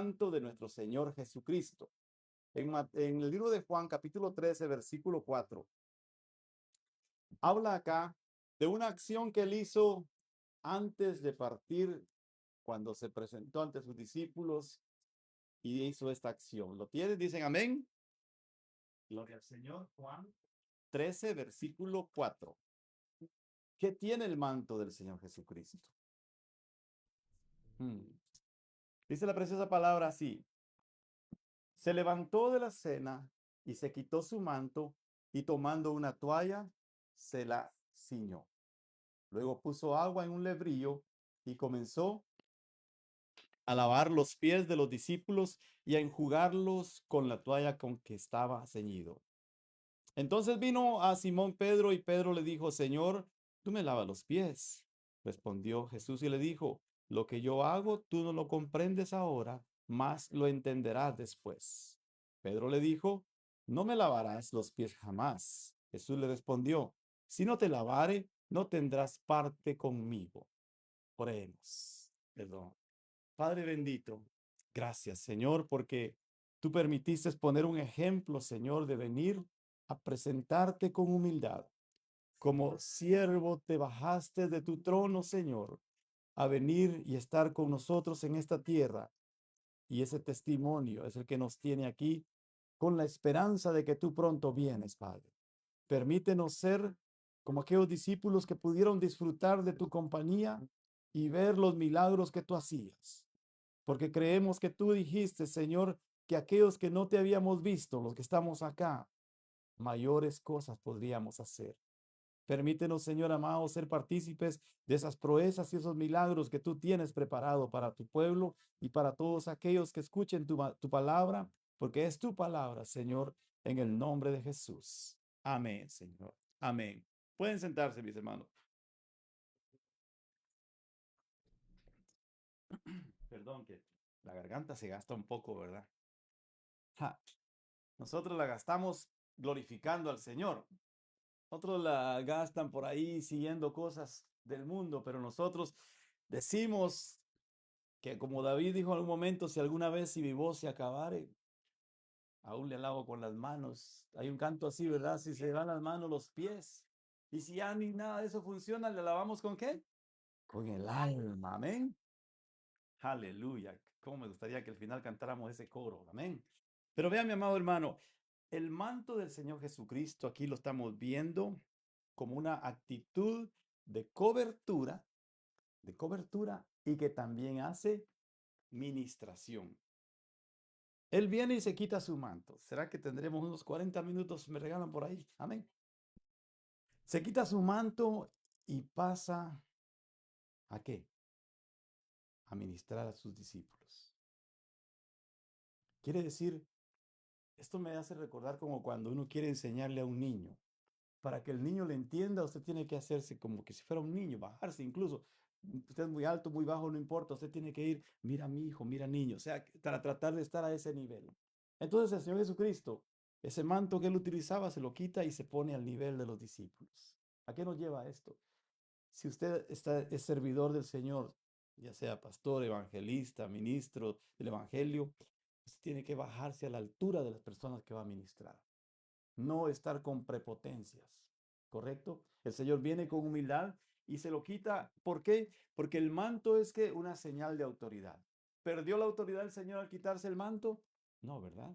manto de nuestro Señor Jesucristo. En el libro de Juan, capítulo 13, versículo 4, habla acá de una acción que él hizo antes de partir, cuando se presentó ante sus discípulos y hizo esta acción. ¿Lo tienen? Dicen amén. Gloria al Señor. Juan 13, versículo 4. ¿Qué tiene el manto del Señor Jesucristo? Dice la preciosa palabra así: se levantó de la cena y se quitó su manto y tomando una toalla se la ciñó. Luego puso agua en un lebrillo y comenzó a lavar los pies de los discípulos y a enjugarlos con la toalla con que estaba ceñido. Entonces vino a Simón Pedro y Pedro le dijo: Señor, ¿tú me lavas los pies? Respondió Jesús y le dijo: lo que yo hago tú no lo comprendes ahora, mas lo entenderás después. Pedro le dijo: no me lavarás los pies jamás. Jesús le respondió: si no te lavare, no tendrás parte conmigo. Oremos. Perdón. Padre bendito, gracias, Señor, porque tú permitiste poner un ejemplo, Señor, de venir a presentarte con humildad. Como siervo te bajaste de tu trono, Señor, a venir y estar con nosotros en esta tierra. Y ese testimonio es el que nos tiene aquí con la esperanza de que tú pronto vienes, Padre. Permítenos ser como aquellos discípulos que pudieron disfrutar de tu compañía y ver los milagros que tú hacías. Porque creemos que tú dijiste, Señor, que aquellos que no te habíamos visto, los que estamos acá, mayores cosas podríamos hacer. Permítenos, Señor amado, ser partícipes de esas proezas y esos milagros que tú tienes preparado para tu pueblo y para todos aquellos que escuchen tu palabra, porque es tu palabra, Señor, en el nombre de Jesús. Amén, Señor. Amén. Pueden sentarse, mis hermanos. Perdón que la garganta se gasta un poco, ¿verdad? Ja. Nosotros la gastamos glorificando al Señor. Otros la gastan por ahí siguiendo cosas del mundo, pero nosotros decimos que, como David dijo en algún momento, si alguna vez si mi voz se acabare, aún le alabo con las manos. Hay un canto así, ¿verdad? Si se van las manos, los pies. Y si ya ni nada de eso funciona, ¿le alabamos con qué? Con el alma. Amén. Aleluya. Cómo me gustaría que al final cantáramos ese coro. Amén. Pero vean, mi amado hermano, el manto del Señor Jesucristo, aquí lo estamos viendo como una actitud de cobertura y que también hace ministración. Él viene y se quita su manto. ¿Será que tendremos unos 40 minutos? Me regalan por ahí. Amén. Se quita su manto y pasa ¿a qué? A ministrar a sus discípulos. Quiere decir, esto me hace recordar como cuando uno quiere enseñarle a un niño. Para que el niño le entienda, usted tiene que hacerse como que si fuera un niño, bajarse incluso. Usted es muy alto, muy bajo, no importa. Usted tiene que ir, mira mi hijo, mira niño. O sea, para tratar de estar a ese nivel. Entonces el Señor Jesucristo, ese manto que él utilizaba, se lo quita y se pone al nivel de los discípulos. ¿A qué nos lleva esto? Si usted es servidor del Señor, ya sea pastor, evangelista, ministro del Evangelio, usted tiene que bajarse a la altura de las personas que va a ministrar. No estar con prepotencias, ¿correcto? El Señor viene con humildad y se lo quita. ¿Por qué? Porque el manto es que una señal de autoridad. ¿Perdió la autoridad el Señor al quitarse el manto? No, ¿verdad?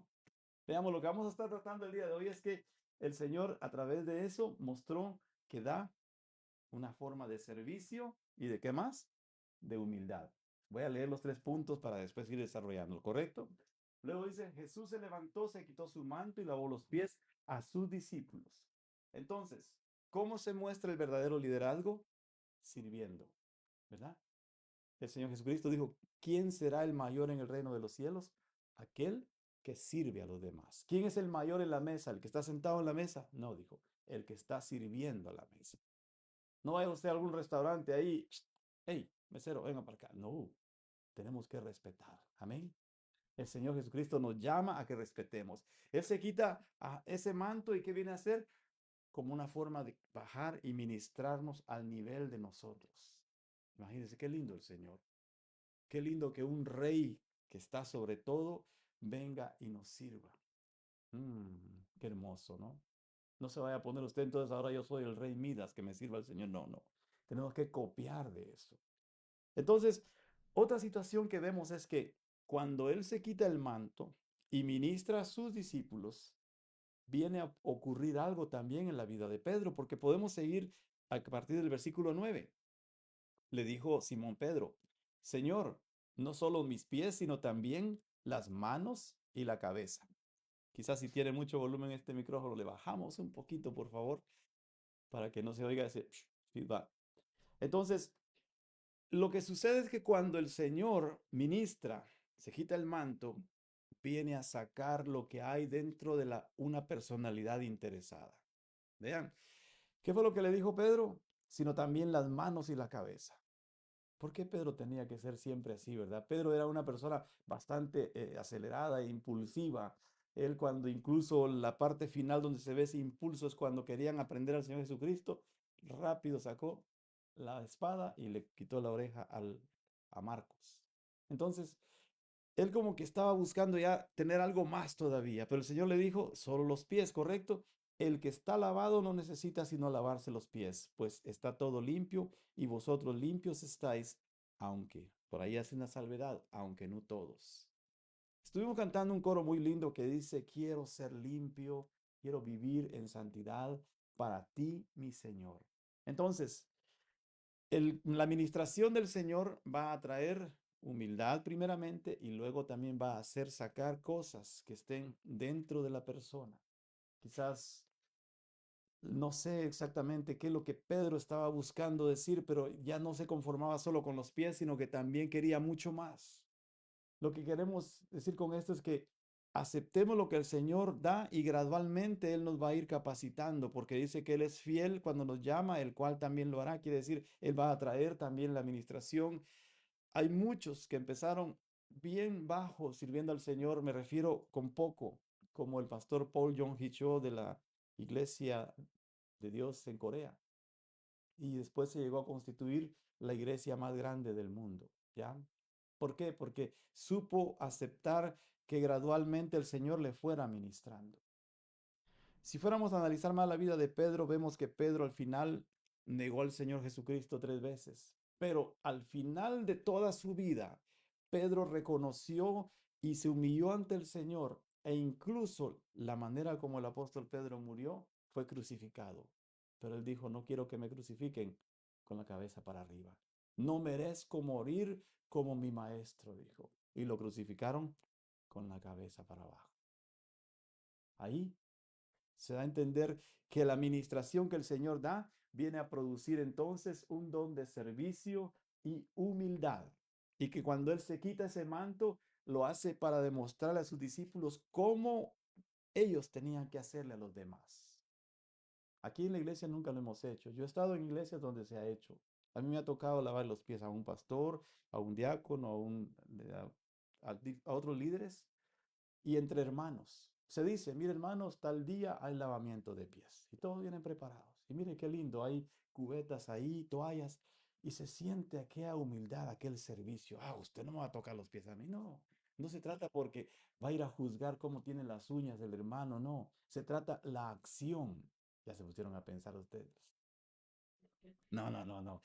Veamos, lo que vamos a estar tratando el día de hoy es que el Señor a través de eso mostró que da una forma de servicio y de qué más? De humildad. Voy a leer los 3 puntos para después ir desarrollando, ¿correcto? Luego dice, Jesús se levantó, se quitó su manto y lavó los pies a sus discípulos. Entonces, ¿cómo se muestra el verdadero liderazgo? Sirviendo, ¿verdad? El Señor Jesucristo dijo, ¿quién será el mayor en el reino de los cielos? Aquel que sirve a los demás. ¿Quién es el mayor en la mesa? ¿El que está sentado en la mesa? No, dijo, el que está sirviendo a la mesa. No vaya usted a algún restaurante ahí, hey, mesero, venga para acá. No, tenemos que respetar. Amén. El Señor Jesucristo nos llama a que respetemos. Él se quita a ese manto y ¿qué viene a hacer? Como una forma de bajar y ministrarnos al nivel de nosotros. Imagínense qué lindo el Señor. Qué lindo que un rey que está sobre todo, venga y nos sirva. Qué hermoso, ¿no? No se vaya a poner usted entonces ahora yo soy el rey Midas, que me sirva el Señor. No, no. Tenemos que copiar de eso. Entonces, otra situación que vemos es que cuando Él se quita el manto y ministra a sus discípulos, viene a ocurrir algo también en la vida de Pedro, porque podemos seguir a partir del versículo 9. Le dijo Simón Pedro, Señor, no solo mis pies, sino también las manos y la cabeza. Quizás si tiene mucho volumen este micrófono, le bajamos un poquito, por favor, para que no se oiga ese feedback. Entonces, lo que sucede es que cuando el Señor ministra, se quita el manto, viene a sacar lo que hay dentro de una personalidad interesada. Vean, ¿qué fue lo que le dijo Pedro? Sino también las manos y la cabeza. ¿Por qué Pedro tenía que ser siempre así, verdad? Pedro era una persona bastante acelerada e impulsiva. Él cuando incluso la parte final donde se ve ese impulso es cuando querían aprender al Señor Jesucristo, rápido sacó la espada y le quitó la oreja a Marcos. Entonces, él como que estaba buscando ya tener algo más todavía, pero el Señor le dijo, solo los pies, ¿correcto? El que está lavado no necesita sino lavarse los pies, pues está todo limpio y vosotros limpios estáis, aunque, por ahí hace una salvedad, aunque no todos. Estuvimos cantando un coro muy lindo que dice, quiero ser limpio, quiero vivir en santidad para ti, mi Señor. Entonces, la administración del Señor va a traer humildad primeramente y luego también va a hacer sacar cosas que estén dentro de la persona. Quizás no sé exactamente qué es lo que Pedro estaba buscando decir, pero ya no se conformaba solo con los pies, sino que también quería mucho más. Lo que queremos decir con esto es que aceptemos lo que el Señor da y gradualmente Él nos va a ir capacitando, porque dice que Él es fiel cuando nos llama, el cual también lo hará. Quiere decir, Él va a traer también la administración. Hay muchos que empezaron bien bajos sirviendo al Señor, me refiero con poco, como el pastor Paul Jong Hee Cho de la Iglesia de Dios en Corea. Y después se llegó a constituir la iglesia más grande del mundo, ¿ya? ¿Por qué? Porque supo aceptar que gradualmente el Señor le fuera ministrando. Si fuéramos a analizar más la vida de Pedro, vemos que Pedro al final negó al Señor Jesucristo 3 veces. Pero al final de toda su vida, Pedro reconoció y se humilló ante el Señor. E incluso la manera como el apóstol Pedro murió fue crucificado. Pero él dijo, no quiero que me crucifiquen con la cabeza para arriba. No merezco morir como mi maestro, dijo. Y lo crucificaron con la cabeza para abajo. Ahí se da a entender que la administración que el Señor da viene a producir entonces un don de servicio y humildad. Y que cuando Él se quita ese manto, lo hace para demostrarle a sus discípulos cómo ellos tenían que hacerle a los demás. Aquí en la iglesia nunca lo hemos hecho. Yo he estado en iglesias donde se ha hecho. A mí me ha tocado lavar los pies a un pastor, a un diácono, a otros líderes y entre hermanos. Se dice, mire hermanos, tal día hay lavamiento de pies y todos vienen preparados. Y mire qué lindo, hay cubetas ahí, toallas y se siente aquella humildad, aquel servicio. Ah, usted no me va a tocar los pies a mí, no. No se trata porque va a ir a juzgar cómo tienen las uñas del hermano, no. Se trata la acción. Ya se pusieron a pensar ustedes. No, no, no, no.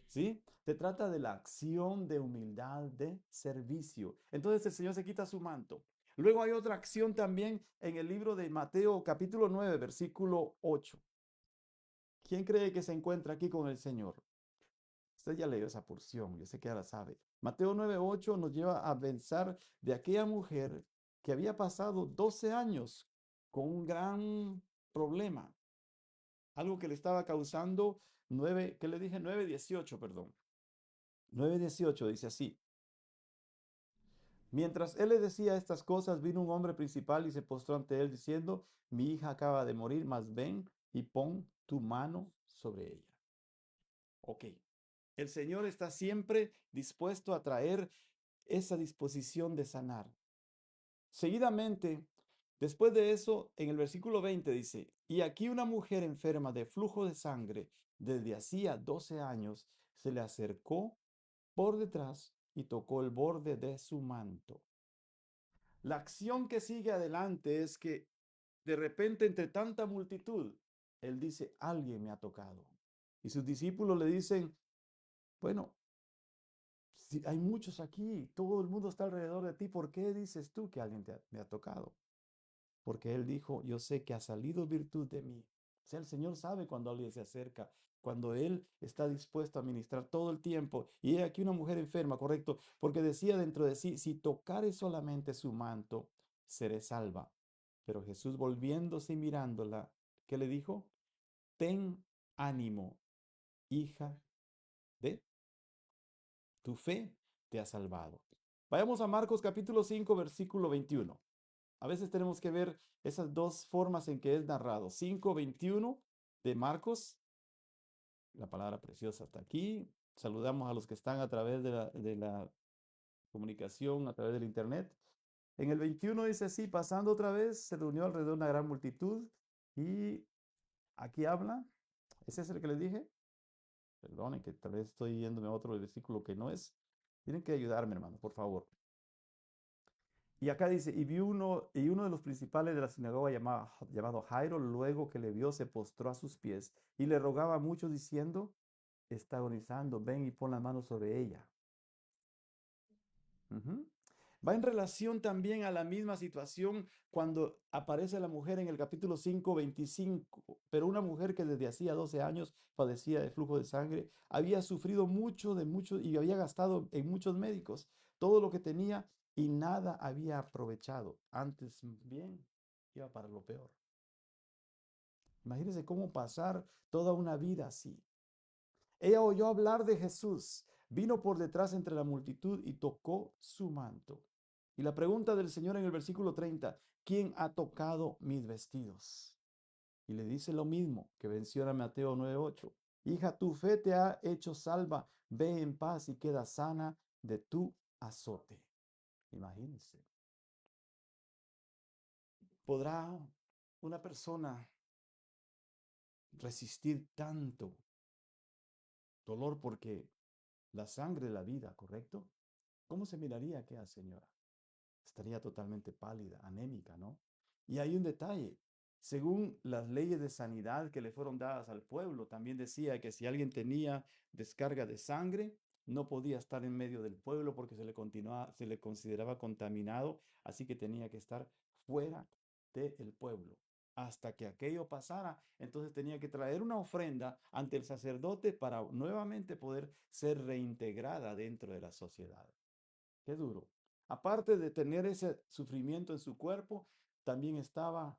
¿Sí? Se trata de la acción de humildad, de servicio. Entonces el Señor se quita su manto. Luego hay otra acción también en el libro de Mateo capítulo 9 versículo 8. ¿Quién cree que se encuentra aquí con el Señor? Usted ya leyó esa porción, yo sé que ya la sabe. Mateo 9:8 nos lleva a pensar de aquella mujer que había pasado 12 años con un gran problema, algo que le estaba causando 9, ¿qué le dije? 9:18, perdón. 9:18 dice así. Mientras él le decía estas cosas, vino un hombre principal y se postró ante él diciendo, mi hija acaba de morir, mas ven y pon tu mano sobre ella. Ok, el Señor está siempre dispuesto a traer esa disposición de sanar. Seguidamente, después de eso, en el versículo 20 dice, y aquí una mujer enferma de flujo de sangre desde hacía 12 años se le acercó por detrás y tocó el borde de su manto. La acción que sigue adelante es que de repente entre tanta multitud, él dice, alguien me ha tocado. Y sus discípulos le dicen, bueno, si hay muchos aquí, todo el mundo está alrededor de ti, ¿por qué dices tú que alguien me ha tocado? Porque él dijo, yo sé que ha salido virtud de mí. O sea, el Señor sabe cuando alguien se acerca, cuando Él está dispuesto a ministrar todo el tiempo. Y he aquí una mujer enferma, correcto, porque decía dentro de sí, si tocare solamente su manto, seré salva. Pero Jesús volviéndose y mirándola, ¿qué le dijo? Ten ánimo, hija de tu fe te ha salvado. Vayamos a Marcos capítulo 5, versículo 21. A veces tenemos que ver esas dos formas en que es narrado. 5:21 de Marcos, la palabra preciosa está aquí. Saludamos a los que están a través de la comunicación, a través del internet. En el 21 dice así, pasando otra vez, se reunió alrededor una gran multitud y aquí habla, ¿ese es el que les dije? Perdonen que tal vez estoy yéndome a otro versículo que no es. Tienen que ayudarme, hermano, por favor. Y acá dice, y uno de los principales de la sinagoga llamado Jairo, luego que le vio, se postró a sus pies y le rogaba mucho diciendo, está agonizando, ven y pon la mano sobre ella. Ujú. Va en relación también a la misma situación cuando aparece la mujer en el capítulo 5:25, pero una mujer que desde hacía 12 años padecía de flujo de sangre, había sufrido mucho y había gastado en muchos médicos todo lo que tenía y nada había aprovechado. Antes bien, iba para lo peor. Imagínense cómo pasar toda una vida así. Ella oyó hablar de Jesús, vino por detrás entre la multitud y tocó su manto. Y la pregunta del Señor en el versículo 30, ¿quién ha tocado mis vestidos? Y le dice lo mismo que menciona Mateo 9:8. Hija, tu fe te ha hecho salva, ve en paz y queda sana de tu azote. Imagínense. ¿Podrá una persona resistir tanto dolor porque la sangre de la vida, ¿correcto? ¿Cómo se miraría aquella señora? Estaría totalmente pálida, anémica, ¿no? Y hay un detalle. Según las leyes de sanidad que le fueron dadas al pueblo, también decía que si alguien tenía descarga de sangre, no podía estar en medio del pueblo porque se le consideraba contaminado, así que tenía que estar fuera del pueblo. Hasta que aquello pasara, entonces tenía que traer una ofrenda ante el sacerdote para nuevamente poder ser reintegrada dentro de la sociedad. Qué duro. Aparte de tener ese sufrimiento en su cuerpo, también estaba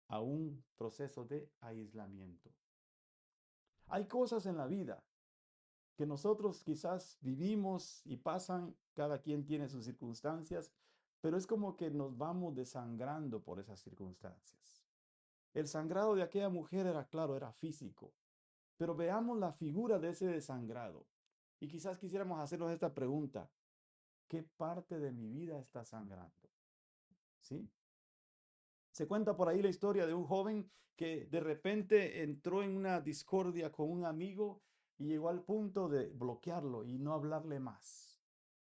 a un proceso de aislamiento. Hay cosas en la vida que nosotros quizás vivimos y pasan, cada quien tiene sus circunstancias, pero es como que nos vamos desangrando por esas circunstancias. El sangrado de aquella mujer era claro, era físico, pero veamos la figura de ese desangrado. Y quizás quisiéramos hacernos esta pregunta, ¿qué parte de mi vida está sangrando? ¿Sí? Se cuenta por ahí la historia de un joven que de repente entró en una discordia con un amigo y llegó al punto de bloquearlo y no hablarle más.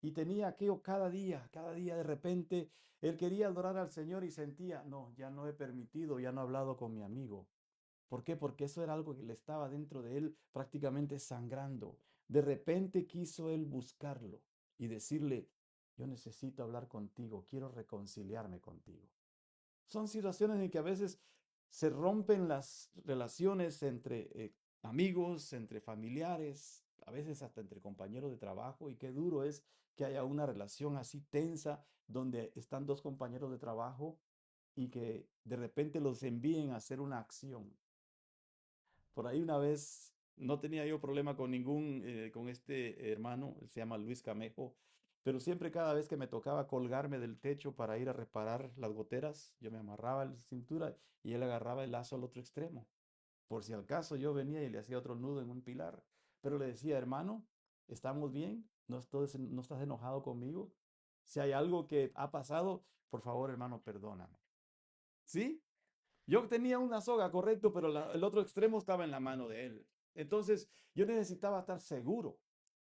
Y tenía aquello cada día de repente él quería adorar al Señor y sentía, no, ya no he permitido, ya no he hablado con mi amigo. ¿Por qué? Porque eso era algo que le estaba dentro de él prácticamente sangrando. De repente quiso él buscarlo y decirle, yo necesito hablar contigo, quiero reconciliarme contigo. Son situaciones en que a veces se rompen las relaciones entre amigos, entre familiares, a veces hasta entre compañeros de trabajo. Y qué duro es que haya una relación así tensa donde están dos compañeros de trabajo y que de repente los envíen a hacer una acción. Por ahí una vez no tenía yo problema con con este hermano, él se llama Luis Camejo, pero siempre cada vez que me tocaba colgarme del techo para ir a reparar las goteras, yo me amarraba la cintura y él agarraba el lazo al otro extremo. Por si al caso yo venía y le hacía otro nudo en un pilar, pero le decía, hermano, ¿estamos bien? ¿No estás enojado conmigo? Si hay algo que ha pasado, por favor, hermano, perdóname. ¿Sí? Yo tenía una soga, correcto, pero el otro extremo estaba en la mano de él. Entonces yo necesitaba estar seguro,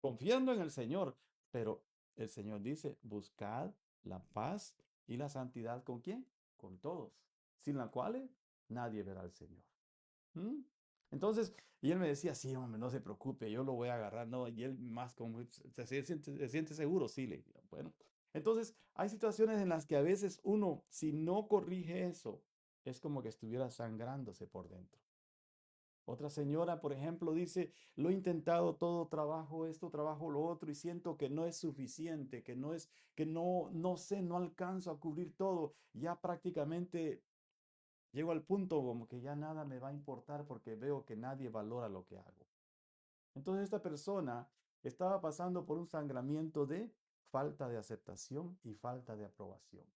confiando en el Señor, pero El Señor dice, buscad la paz y la santidad ¿con quién? Con todos, sin la cual nadie verá al Señor. ¿Mm? Entonces, y él me decía, sí, hombre, no se preocupe, yo lo voy a agarrar, no, y él más como, se siente seguro, sí, le digo, bueno. Entonces, hay situaciones en las que a veces uno, si no corrige eso, es como que estuviera sangrándose por dentro. Otra señora, por ejemplo, dice, lo he intentado todo, trabajo esto, trabajo lo otro, y siento que no es suficiente, que no es, que no sé, no alcanzo a cubrir todo. Ya prácticamente llego al punto como que ya nada me va a importar porque veo que nadie valora lo que hago. Entonces esta persona estaba pasando por un sangramiento de falta de aceptación y falta de aprobación.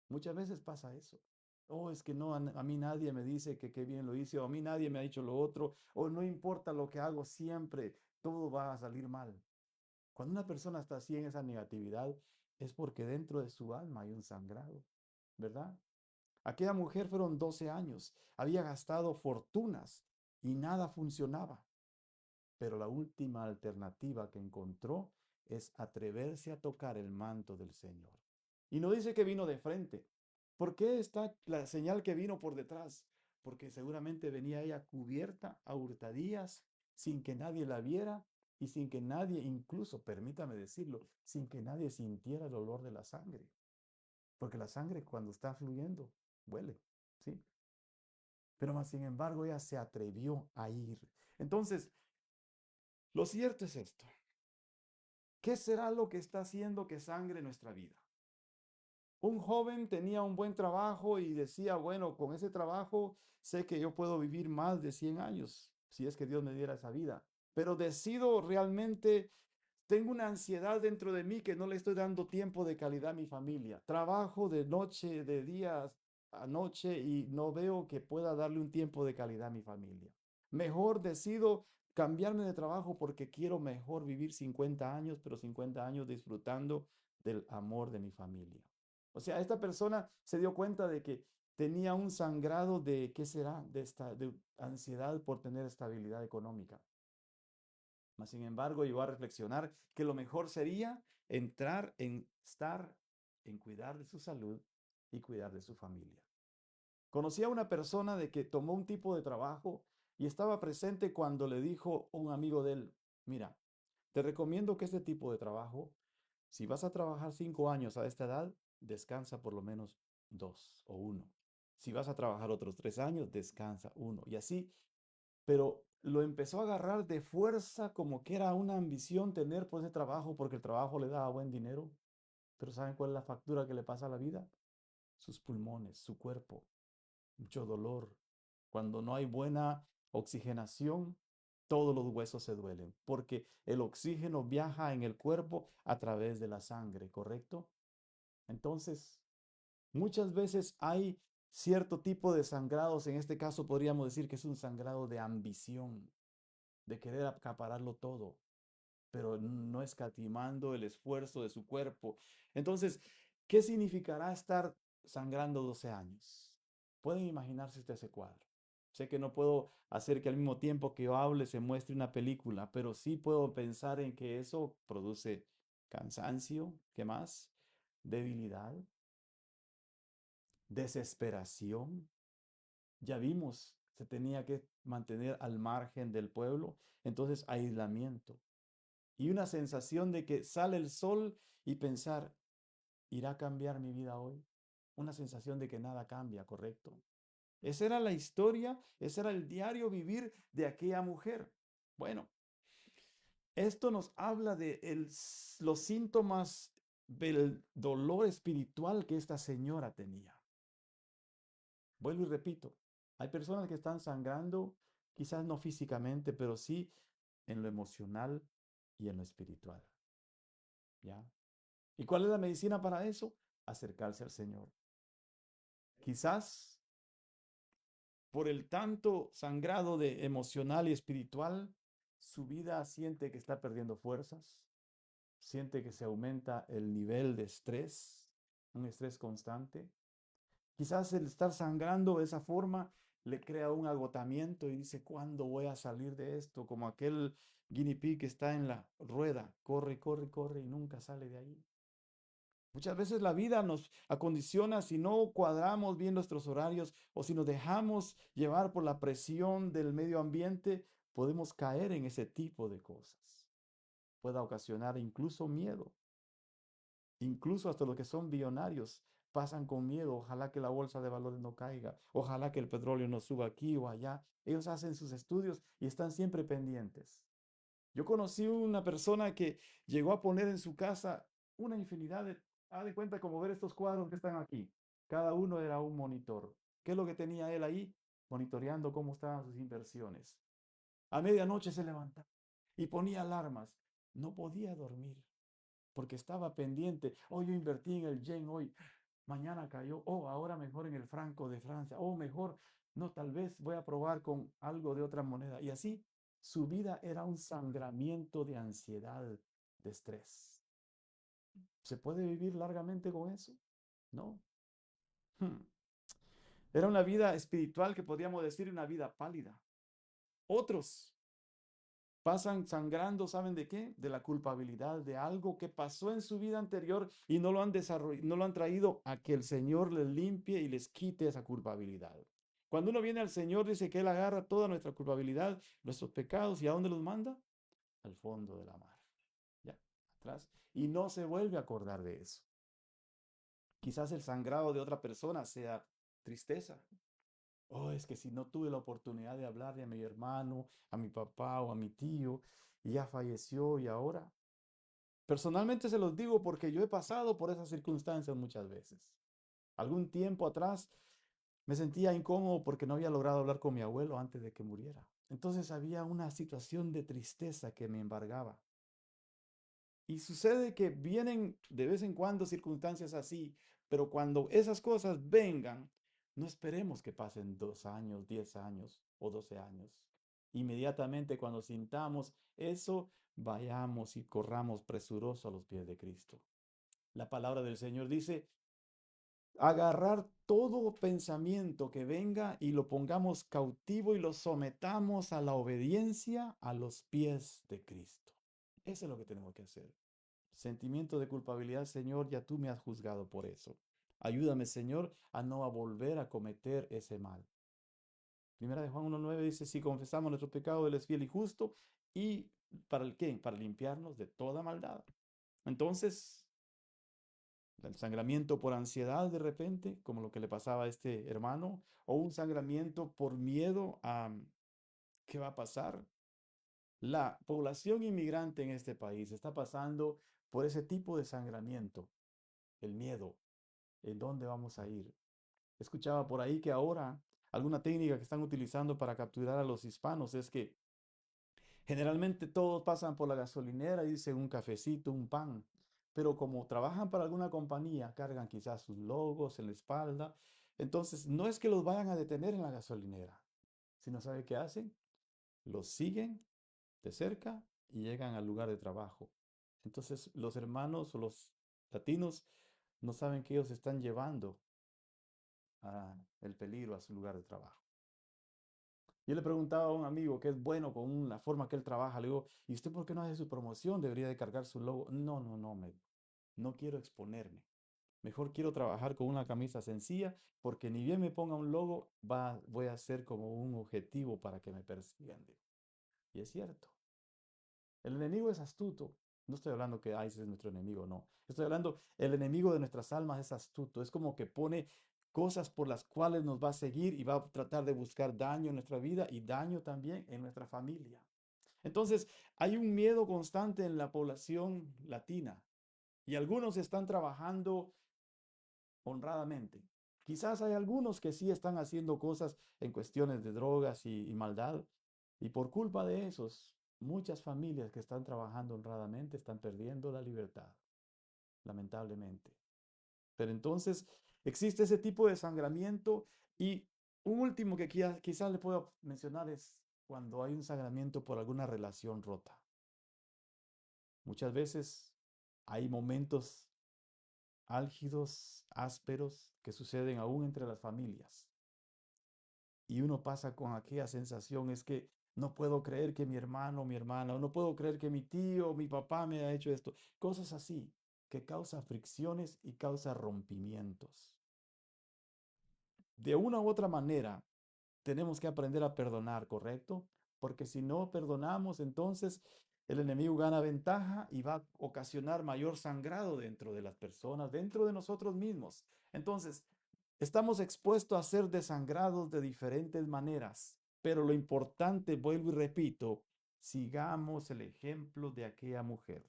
Muchas veces pasa eso. Oh, es que no, a mí nadie me dice que qué bien lo hice, o a mí nadie me ha dicho lo otro, o no importa lo que hago, siempre todo va a salir mal. Cuando una persona está así en esa negatividad, es porque dentro de su alma hay un sangrado, ¿verdad? Aquella mujer fueron 12 años, había gastado fortunas y nada funcionaba, pero la última alternativa que encontró es atreverse a tocar el manto del Señor. Y no dice que vino de frente. ¿Por qué está la señal que vino por detrás? Porque seguramente venía ella cubierta a hurtadillas, sin que nadie la viera y sin que nadie, incluso, permítame decirlo, sin que nadie sintiera el olor de la sangre. Porque la sangre cuando está fluyendo, huele, ¿sí? Pero más sin embargo ella se atrevió a ir. Entonces, lo cierto es esto. ¿Qué será lo que está haciendo que sangre nuestra vida? Un joven tenía un buen trabajo y decía, bueno, con ese trabajo sé que yo puedo vivir más de 100 años, si es que Dios me diera esa vida. Pero decido realmente, tengo una ansiedad dentro de mí que no le estoy dando tiempo de calidad a mi familia. Trabajo de noche, de día a noche y no veo que pueda darle un tiempo de calidad a mi familia. Mejor decido cambiarme de trabajo porque quiero mejor vivir 50 años, pero 50 años disfrutando del amor de mi familia. O sea, esta persona se dio cuenta de que tenía un sangrado de, ¿qué será? De ansiedad por tener estabilidad económica. Mas, sin embargo, llegó a reflexionar que lo mejor sería entrar en estar, en cuidar de su salud y cuidar de su familia. Conocí a una persona de que tomó un tipo de trabajo y estaba presente cuando le dijo un amigo de él, mira, te recomiendo que este tipo de trabajo, si vas a trabajar 5 años a esta edad, descansa por lo menos 2 o 1. Si vas a trabajar otros 3 años, descansa 1. Y así, pero lo empezó a agarrar de fuerza como que era una ambición tener pues ese trabajo porque el trabajo le daba buen dinero. Pero ¿saben cuál es la factura que le pasa a la vida? Sus pulmones, su cuerpo, mucho dolor. Cuando no hay buena oxigenación, todos los huesos se duelen, porque el oxígeno viaja en el cuerpo a través de la sangre, ¿correcto? Entonces, muchas veces hay cierto tipo de sangrados, en este caso podríamos decir que es un sangrado de ambición, de querer acapararlo todo, pero no escatimando el esfuerzo de su cuerpo. Entonces, ¿qué significará estar sangrando 12 años? Pueden imaginarse ese cuadro. Sé que no puedo hacer que al mismo tiempo que yo hable se muestre una película, pero sí puedo pensar en que eso produce cansancio, ¿qué más? Debilidad, desesperación. Ya vimos, se tenía que mantener al margen del pueblo, entonces aislamiento y una sensación de que sale el sol y pensar, ¿irá a cambiar mi vida hoy? Una sensación de que nada cambia, ¿correcto? Esa era la historia, ese era el diario vivir de aquella mujer. Bueno, esto nos habla de los síntomas del dolor espiritual que esta señora tenía. Vuelvo y repito, hay personas que están sangrando, quizás no físicamente, pero sí en lo emocional y en lo espiritual. ¿Ya? ¿Y cuál es la medicina para eso? Acercarse al Señor. Quizás por el tanto sangrado de emocional y espiritual, su vida siente que está perdiendo fuerzas, siente que se aumenta el nivel de estrés, un estrés constante. Quizás el estar sangrando de esa forma le crea un agotamiento y dice, ¿cuándo voy a salir de esto? Como aquel guinea pig que está en la rueda, corre, corre, corre y nunca sale de ahí. Muchas veces la vida nos acondiciona si no cuadramos bien nuestros horarios o si nos dejamos llevar por la presión del medio ambiente, podemos caer en ese tipo de cosas. Pueda ocasionar incluso miedo. Incluso hasta los que son billonarios pasan con miedo. Ojalá que la bolsa de valores no caiga. Ojalá que el petróleo no suba aquí o allá. Ellos hacen sus estudios y están siempre pendientes. Yo conocí una persona que llegó a poner en su casa una infinidad de, haz de cuenta como ver estos cuadros que están aquí. Cada uno era un monitor. ¿Qué es lo que tenía él ahí? Monitoreando cómo estaban sus inversiones. A medianoche se levantaba y ponía alarmas. No podía dormir porque estaba pendiente. Oh, yo invertí en el yen hoy, mañana cayó. Oh, ahora mejor en el franco de Francia. Oh, mejor, no, tal vez voy a probar con algo de otra moneda. Y así, su vida era un sangramiento de ansiedad, de estrés. ¿Se puede vivir largamente con eso? No. Hmm. Era una vida espiritual que podríamos decir una vida pálida. Otros pasan sangrando, ¿saben de qué? De la culpabilidad de algo que pasó en su vida anterior y no lo han no lo han traído a que el Señor les limpie y les quite esa culpabilidad. Cuando uno viene al Señor, dice que Él agarra toda nuestra culpabilidad, nuestros pecados, ¿y a dónde los manda? Al fondo de la mar. Ya, atrás. Y no se vuelve a acordar de eso. Quizás el sangrado de otra persona sea tristeza. Oh, es que si no tuve la oportunidad de hablarle a mi hermano, a mi papá o a mi tío, y ya falleció y ahora. Personalmente se los digo porque yo he pasado por esas circunstancias muchas veces. Algún tiempo atrás me sentía incómodo porque no había logrado hablar con mi abuelo antes de que muriera. Entonces había una situación de tristeza que me embargaba. Y sucede que vienen de vez en cuando circunstancias así, pero cuando esas cosas vengan, no esperemos que pasen 2 años, 10 años o 12 años. Inmediatamente cuando sintamos eso, vayamos y corramos presuroso a los pies de Cristo. La palabra del Señor dice, agarrar todo pensamiento que venga y lo pongamos cautivo y lo sometamos a la obediencia a los pies de Cristo. Eso es lo que tenemos que hacer. Sentimiento de culpabilidad, Señor, ya tú me has juzgado por eso. Ayúdame, Señor, a no volver a cometer ese mal. Primera de Juan 1:9 dice, si confesamos nuestro pecado, Él es fiel y justo. ¿Y para el qué? Para limpiarnos de toda maldad. Entonces, el sangramiento por ansiedad de repente, como lo que le pasaba a este hermano, o un sangramiento por miedo a qué va a pasar. La población inmigrante en este país está pasando por ese tipo de sangramiento, el miedo, en dónde vamos a ir. Escuchaba por ahí que ahora alguna técnica que están utilizando para capturar a los hispanos es que generalmente todos pasan por la gasolinera y dicen un cafecito, un pan, pero como trabajan para alguna compañía, cargan quizás sus logos en la espalda. Entonces, no es que los vayan a detener en la gasolinera, sino ¿sabe qué hacen? Los siguen de cerca y llegan al lugar de trabajo. Entonces, los hermanos o los latinos no saben que ellos están llevando el peligro a su lugar de trabajo. Yo le preguntaba a un amigo que es bueno con la forma que él trabaja, le digo, ¿y usted por qué no hace su promoción? Debería de cargar su logo. No, no, no, no quiero exponerme. Mejor quiero trabajar con una camisa sencilla porque ni bien me ponga un logo, voy a ser como un objetivo para que me persigan. Y es cierto. El enemigo es astuto. No estoy hablando que ICE es nuestro enemigo, no. Estoy hablando, el enemigo de nuestras almas es astuto. Es como que pone cosas por las cuales nos va a seguir y va a tratar de buscar daño en nuestra vida y daño también en nuestra familia. Entonces, hay un miedo constante en la población latina y algunos están trabajando honradamente. Quizás hay algunos que sí están haciendo cosas en cuestiones de drogas y maldad, y por culpa de esos, muchas familias que están trabajando honradamente están perdiendo la libertad, lamentablemente. Pero entonces existe ese tipo de sangramiento y un último que quizás le puedo mencionar es cuando hay un sangramiento por alguna relación rota. Muchas veces hay momentos álgidos, ásperos, que suceden aún entre las familias. y uno pasa con aquella sensación, es que no puedo creer que mi hermano, mi hermana, o no puedo creer que mi tío, mi papá me ha hecho esto. Cosas así que causan fricciones y causan rompimientos. De una u otra manera, tenemos que aprender a perdonar, ¿correcto? Porque si no perdonamos, entonces el enemigo gana ventaja y va a ocasionar mayor sangrado dentro de las personas, dentro de nosotros mismos. Entonces, estamos expuestos a ser desangrados de diferentes maneras, pero lo importante, vuelvo y repito, sigamos el ejemplo de aquella mujer.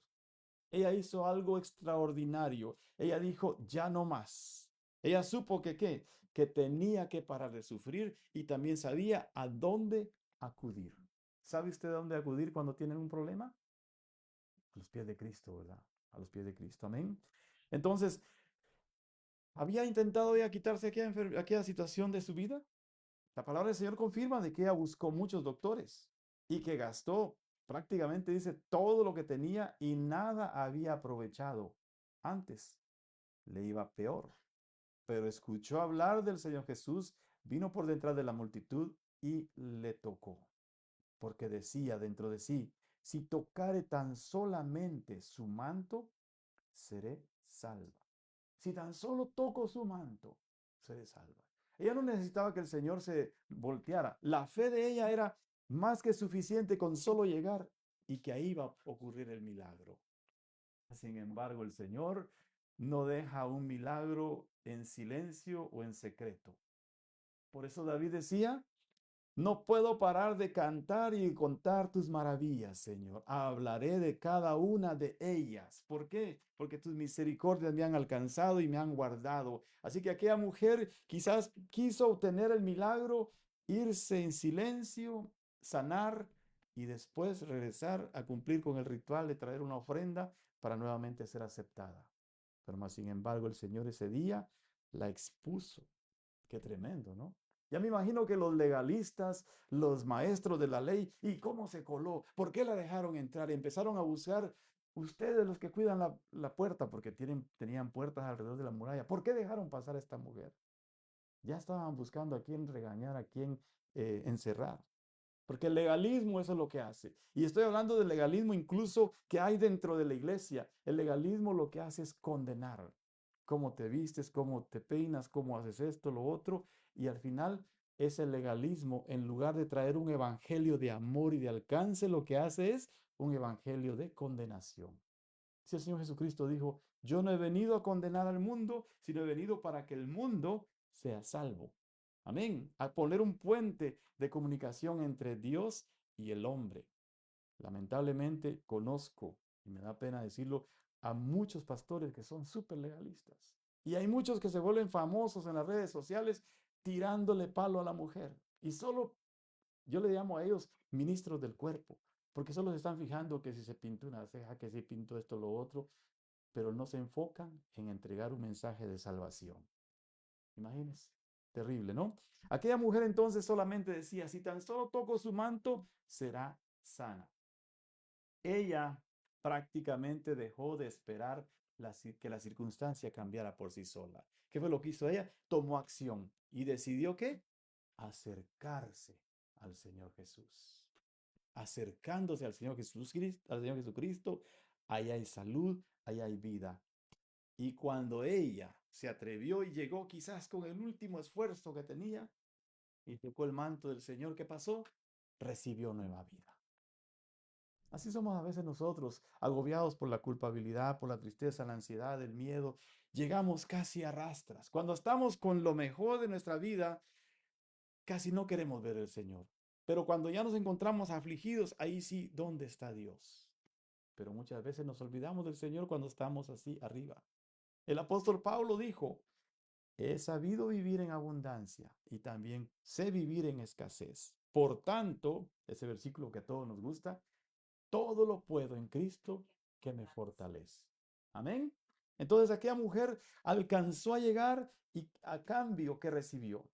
Ella hizo algo extraordinario. Ella dijo, ya no más. Ella supo que qué, que tenía que parar de sufrir y también sabía a dónde acudir. ¿Sabe usted a dónde acudir cuando tienen un problema? A los pies de Cristo, ¿verdad? A los pies de Cristo. Amén. Entonces, ¿había intentado ella quitarse aquella situación de su vida? La palabra del Señor confirma de que ella buscó muchos doctores y que gastó prácticamente, dice, todo lo que tenía y nada había aprovechado. Antes le iba peor, pero escuchó hablar del Señor Jesús, vino por detrás de la multitud y le tocó, porque decía dentro de sí, si tocare tan solamente su manto, seré salva. Si tan solo toco su manto, seré salva. Ella no necesitaba que el Señor se volteara. La fe de ella era más que suficiente con solo llegar y que ahí iba a ocurrir el milagro. Sin embargo, el Señor no deja un milagro en silencio o en secreto. Por eso David decía, no puedo parar de cantar y contar tus maravillas, Señor. Hablaré de cada una de ellas. ¿Por qué? Porque tus misericordias me han alcanzado y me han guardado. Así que aquella mujer quizás quiso obtener el milagro, irse en silencio, sanar y después regresar a cumplir con el ritual de traer una ofrenda para nuevamente ser aceptada. Pero más sin embargo, el Señor ese día la expuso. Qué tremendo, ¿no? Ya me imagino que los legalistas, los maestros de la ley, ¿y cómo se coló? ¿Por qué la dejaron entrar? Y empezaron a buscar, ustedes los que cuidan la puerta, porque tenían puertas alrededor de la muralla. ¿Por qué dejaron pasar a esta mujer? Ya estaban buscando a quién regañar, a quién encerrar. Porque el legalismo eso es lo que hace. Y estoy hablando del legalismo incluso que hay dentro de la iglesia. El legalismo lo que hace es condenar. Cómo te vistes, cómo te peinas, cómo haces esto, lo otro. Y al final ese legalismo, en lugar de traer un evangelio de amor y de alcance, lo que hace es un evangelio de condenación. Si el Señor Jesucristo dijo, yo no he venido a condenar al mundo, sino he venido para que el mundo sea salvo. Amén. A poner un puente de comunicación entre Dios y el hombre. Lamentablemente conozco, y me da pena decirlo, a muchos pastores que son súper legalistas. Y hay muchos que se vuelven famosos en las redes sociales tirándole palo a la mujer. Y solo, yo le llamo a ellos ministros del cuerpo, porque solo se están fijando que si se pintó una ceja, que si pintó esto, lo otro, pero no se enfocan en entregar un mensaje de salvación. Imagínense, terrible, ¿no? Aquella mujer entonces solamente decía, si tan solo toco su manto, será sana. Ella prácticamente dejó de esperar que la circunstancia cambiara por sí sola. ¿Qué fue lo que hizo ella? Tomó acción y decidió ¿qué? Acercarse al Señor Jesús. Acercándose al Señor Jesucristo, ahí hay salud, ahí hay vida. Y cuando ella se atrevió y llegó quizás con el último esfuerzo que tenía y tocó el manto del Señor, ¿qué pasó? Recibió nueva vida. Así somos a veces nosotros, agobiados por la culpabilidad, por la tristeza, la ansiedad, el miedo. Llegamos casi a rastras. Cuando estamos con lo mejor de nuestra vida, casi no queremos ver al Señor. Pero cuando ya nos encontramos afligidos, ahí sí, ¿dónde está Dios? Pero muchas veces nos olvidamos del Señor cuando estamos así arriba. El apóstol Pablo dijo, he sabido vivir en abundancia y también sé vivir en escasez. Por tanto, ese versículo que a todos nos gusta, todo lo puedo en Cristo que me fortalece. Amén. Entonces aquella mujer alcanzó a llegar y a cambio que recibió.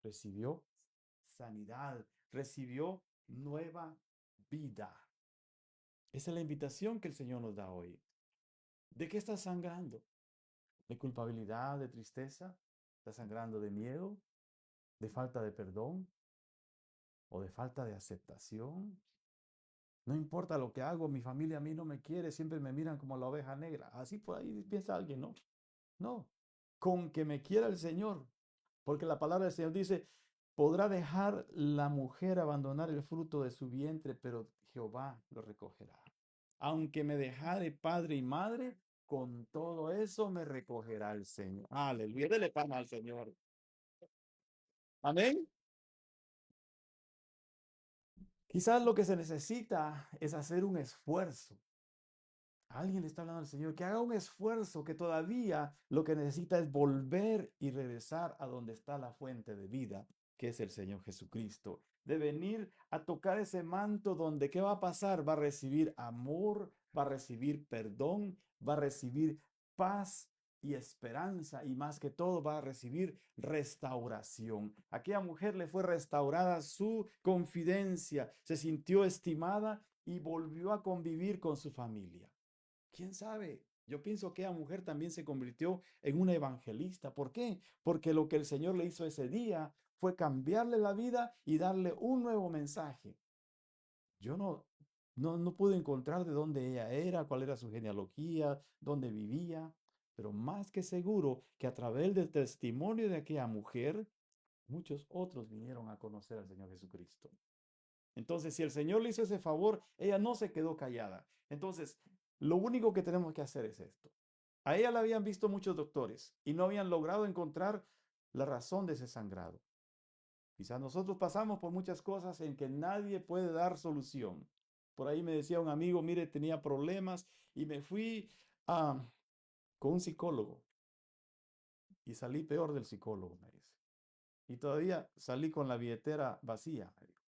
Recibió sanidad, recibió nueva vida. Esa es la invitación que el Señor nos da hoy. ¿De qué estás sangrando? ¿De culpabilidad, de tristeza? ¿Estás sangrando de miedo? de falta de perdón o de falta de aceptación. No importa lo que hago, mi familia a mí no me quiere, siempre me miran como la oveja negra. Así por ahí piensa alguien, ¿no? No, con que me quiera el Señor, porque la palabra del Señor dice, podrá dejar la mujer abandonar el fruto de su vientre, pero Jehová lo recogerá. Aunque me dejare padre y madre, con todo eso me recogerá el Señor. Aleluya, dele palmas al Señor. Amén. Quizás lo que se necesita es hacer un esfuerzo. Alguien le está hablando al Señor que haga un esfuerzo, que todavía lo que necesita es volver y regresar a donde está la fuente de vida, que es el Señor Jesucristo. De venir a tocar ese manto donde, ¿qué va a pasar? Va a recibir amor, va a recibir perdón, va a recibir paz y esperanza y más que todo va a recibir restauración. Aquella mujer le fue restaurada su confidencia, se sintió estimada y volvió a convivir con su familia. ¿Quién sabe? Yo pienso que la mujer también se convirtió en una evangelista. ¿Por qué? Porque lo que el Señor le hizo ese día fue cambiarle la vida y darle un nuevo mensaje. Yo no pude encontrar de dónde ella era, cuál era su genealogía, dónde vivía, pero más que seguro que a través del testimonio de aquella mujer, muchos otros vinieron a conocer al Señor Jesucristo. Entonces, si el Señor le hizo ese favor, ella no se quedó callada. Entonces, lo único que tenemos que hacer es esto. A ella la habían visto muchos doctores y no habían logrado encontrar la razón de ese sangrado. Quizás nosotros pasamos por muchas cosas en que nadie puede dar solución. Por ahí me decía un amigo, mire, tenía problemas y me fui con un psicólogo y salí peor del psicólogo, me dice. Y todavía salí con la billetera vacía, me dijo.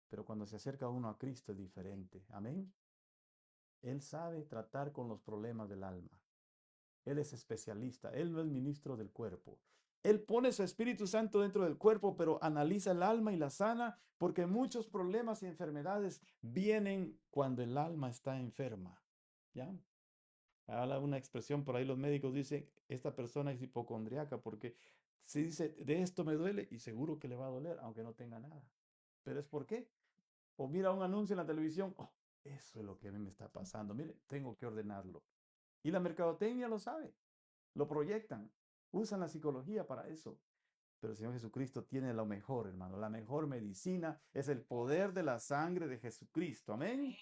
Pero cuando se acerca uno a Cristo es diferente. Amén. Él sabe tratar con los problemas del alma. Él es especialista. Él no es ministro del cuerpo. Él pone su Espíritu Santo dentro del cuerpo, pero analiza el alma y la sana, porque muchos problemas y enfermedades vienen cuando el alma está enferma. ¿Ya? Habla una expresión por ahí, los médicos dicen, esta persona es hipocondriaca, porque si dice, de esto me duele, y seguro que le va a doler, aunque no tenga nada. ¿Pero es por qué? O mira un anuncio en la televisión, oh, eso es lo que a mí me está pasando, mire, tengo que ordenarlo. Y la mercadotecnia lo sabe, lo proyectan, usan la psicología para eso. Pero el Señor Jesucristo tiene lo mejor, hermano. La mejor medicina es el poder de la sangre de Jesucristo. Amén.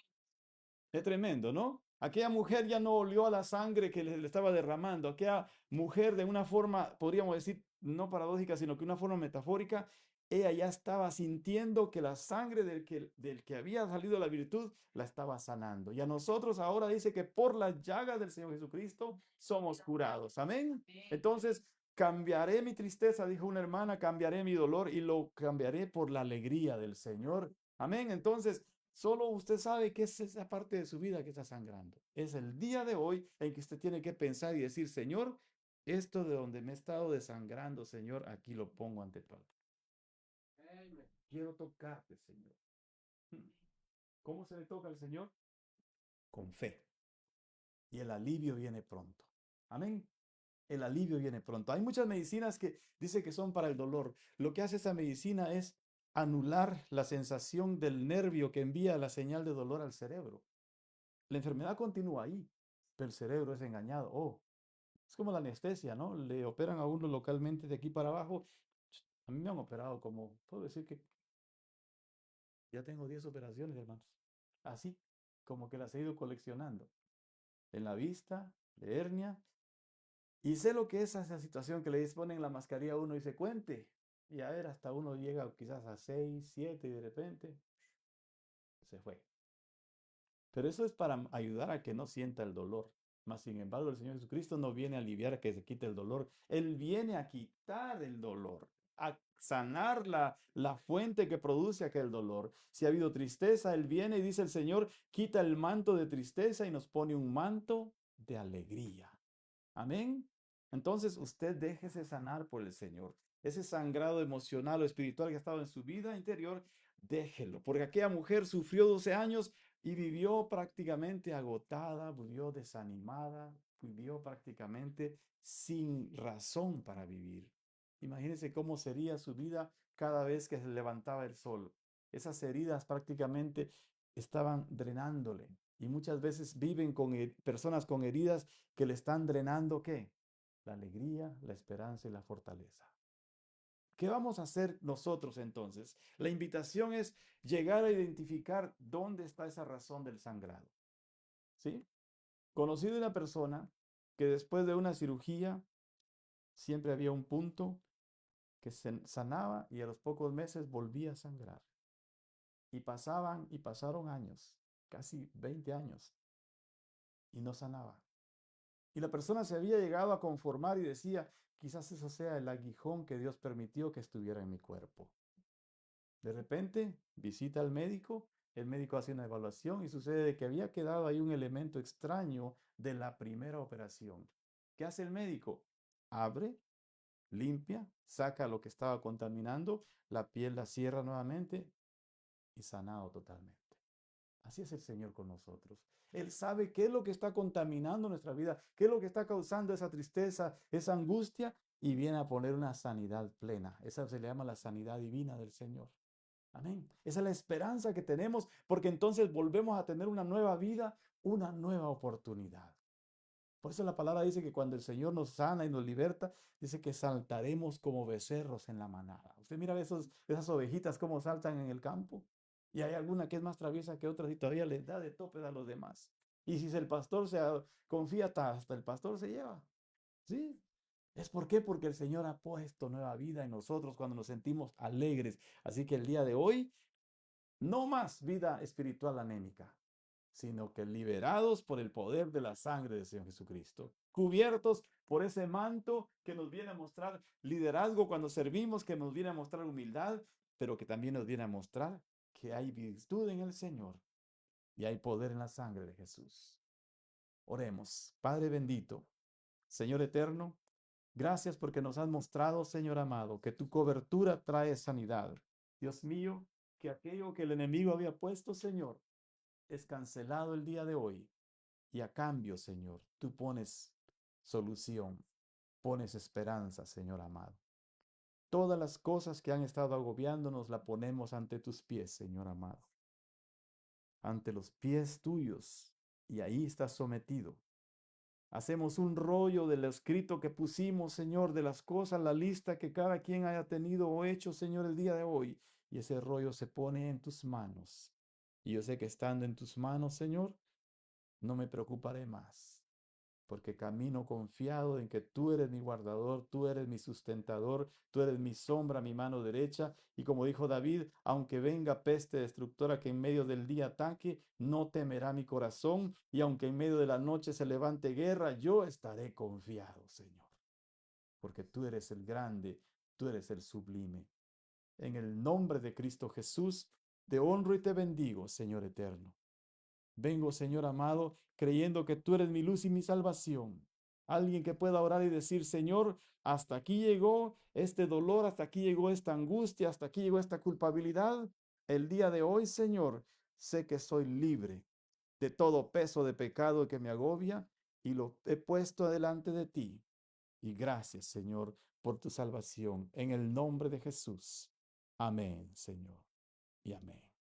Es tremendo, ¿no? Aquella mujer ya no olió a la sangre que le estaba derramando. Aquella mujer de una forma, podríamos decir, no paradójica, sino que una forma metafórica, ella ya estaba sintiendo que la sangre del que había salido la virtud la estaba sanando. Y a nosotros ahora dice que por las llagas del Señor Jesucristo somos curados. Amén. Entonces, cambiaré mi tristeza, dijo una hermana, cambiaré mi dolor y lo cambiaré por la alegría del Señor. Amén. Entonces, solo usted sabe que es esa parte de su vida que está sangrando. Es el día de hoy en que usted tiene que pensar y decir, Señor, esto de donde me he estado desangrando, Señor, aquí lo pongo ante tu altar. Quiero tocarte, Señor. ¿Cómo se le toca al Señor? Con fe. Y el alivio viene pronto. Amén. El alivio viene pronto. Hay muchas medicinas que dice que son para el dolor. Lo que hace esa medicina es anular la sensación del nervio que envía la señal de dolor al cerebro. La enfermedad continúa ahí, pero el cerebro es engañado. Oh, es como la anestesia, ¿no? Le operan a uno localmente de aquí para abajo. A mí me han operado como, puedo decir que ya tengo 10 operaciones, hermanos. Así, como que las he ido coleccionando. En la vista, de hernia. Y sé lo que es esa situación que le ponen la mascarilla a uno y se cuente. Y a ver, hasta uno llega quizás a 6, 7 y de repente se fue. Pero eso es para ayudar a que no sienta el dolor. Mas, sin embargo, el Señor Jesucristo no viene a aliviar a que se quite el dolor. Él viene a quitar el dolor, a sanar la fuente que produce aquel dolor. Si ha habido tristeza, Él viene y dice el Señor, quita el manto de tristeza y nos pone un manto de alegría. Amén. Entonces usted déjese sanar por el Señor. Ese sangrado emocional o espiritual que ha estado en su vida interior, déjelo. Porque aquella mujer sufrió 12 años y vivió prácticamente agotada, vivió desanimada, vivió prácticamente sin razón para vivir. Imagínense cómo sería su vida cada vez que se levantaba el sol. Esas heridas prácticamente estaban drenándole. Y muchas veces viven con personas con heridas que le están drenando ¿qué? La alegría, la esperanza y la fortaleza. ¿Qué vamos a hacer nosotros entonces? La invitación es llegar a identificar dónde está esa razón del sangrado. ¿Sí? Conocí de una persona que después de una cirugía siempre había un punto que se sanaba y a los pocos meses volvía a sangrar. Y pasaban y pasaron años, casi 20 años, y no sanaba. Y la persona se había llegado a conformar y decía, quizás eso sea el aguijón que Dios permitió que estuviera en mi cuerpo. De repente visita al médico, el médico hace una evaluación y sucede de que había quedado ahí un elemento extraño de la primera operación. ¿Qué hace el médico? Abre, limpia, saca lo que estaba contaminando, la piel la cierra nuevamente y sanado totalmente. Así es el Señor con nosotros. Él sabe qué es lo que está contaminando nuestra vida, qué es lo que está causando esa tristeza, esa angustia, y viene a poner una sanidad plena. Esa se le llama la sanidad divina del Señor. Amén. Esa es la esperanza que tenemos, porque entonces volvemos a tener una nueva vida, una nueva oportunidad. Por eso la palabra dice que cuando el Señor nos sana y nos liberta, dice que saltaremos como becerros en la manada. Usted mira esas ovejitas cómo saltan en el campo. Y hay alguna que es más traviesa que otras y todavía les da de tope a los demás. Y si el pastor confía, hasta el pastor se lleva. ¿Sí? ¿Es por qué? Porque el Señor ha puesto nueva vida en nosotros cuando nos sentimos alegres. Así que el día de hoy no más vida espiritual anémica, sino que liberados por el poder de la sangre del Señor Jesucristo, cubiertos por ese manto que nos viene a mostrar liderazgo cuando servimos, que nos viene a mostrar humildad, pero que también nos viene a mostrar que hay virtud en el Señor y hay poder en la sangre de Jesús. Oremos. Padre bendito, Señor eterno, gracias porque nos has mostrado, Señor amado, que tu cobertura trae sanidad. Dios mío, que aquello que el enemigo había puesto, Señor, es cancelado el día de hoy. Y a cambio, Señor, tú pones solución, pones esperanza, Señor amado. Todas las cosas que han estado agobiándonos la ponemos ante tus pies, Señor amado. Ante los pies tuyos. Y ahí estás sometido. Hacemos un rollo de lo escrito que pusimos, Señor, de las cosas, la lista que cada quien haya tenido o hecho, Señor, el día de hoy. Y ese rollo se pone en tus manos. Y yo sé que estando en tus manos, Señor, no me preocuparé más, porque camino confiado en que tú eres mi guardador, tú eres mi sustentador, tú eres mi sombra, mi mano derecha. Y como dijo David, aunque venga peste destructora que en medio del día ataque, no temerá mi corazón. Y aunque en medio de la noche se levante guerra, yo estaré confiado, Señor, porque tú eres el grande, tú eres el sublime. En el nombre de Cristo Jesús, te honro y te bendigo, Señor eterno. Vengo, Señor amado, creyendo que tú eres mi luz y mi salvación. Alguien que pueda orar y decir, Señor, hasta aquí llegó este dolor, hasta aquí llegó esta angustia, hasta aquí llegó esta culpabilidad. El día de hoy, Señor, sé que soy libre de todo peso de pecado que me agobia y lo he puesto delante de ti. Y gracias, Señor, por tu salvación. En el nombre de Jesús. Amén, Señor. Y amén.